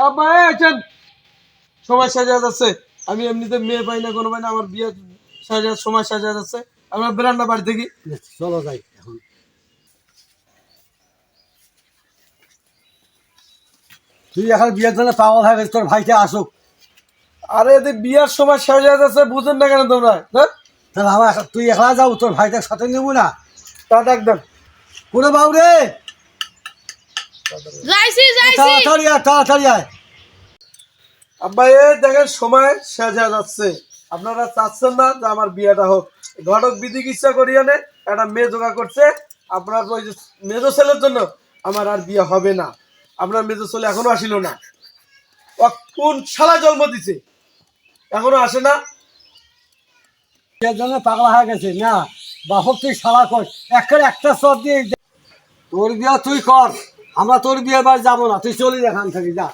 আব্বা আছেন সময় সাজা যাচ্ছে। আমি এমনিতে মেয়ে পাই না কোনো পাই না, আমার বিয়ে সাজা সময় সাজা যাচ্ছে। আমরা বেরান্ডা বাড়ি থেকে চলো যাই এখন। তুই এখন বিয়ের জন্য পাগল হয়ে গেছিস, তোর ভাইটা আসুক। আরে এদের বিয়ার সময় সাজা যাচ্ছে, বুঝেন না কেন তোমরা? হ্যাঁ, তাহলে আমার তুই একলা যাও, তোর ভাইটার সাথে নেবো না। তা ডাকবেন। কোনো বাবু রে, যাইছি যাইছি তাড়াতাড়ি আয়, তাড়াতাড়ি আয়। আব্বা এ দেখেন সময় সাজা যাচ্ছে, আপনারা চাচ্ছেন না যে আমার বিয়েটা হোক। ঘটক বিধি ইচ্ছা করিয়া নে একটা মেয়ে জোগাড় করছে। আপনার ওই যে মেজো ছেলের জন্য আমার আর বিয়ে হবে না। আপনার মেজো ছেলে এখনো আসিল না। ও কোন শালা জন্ম দিছে, এখনো আসে না। বিয়ের জন্য পাগলা হয়ে গেছে না, বাপক তুই সালা কর, একটা সব দিয়ে তোর বিয়ে তুই কর, আমরা তোর বিয়ে বাড়ি যাবো না, তুই চলি এখান থেকে যা।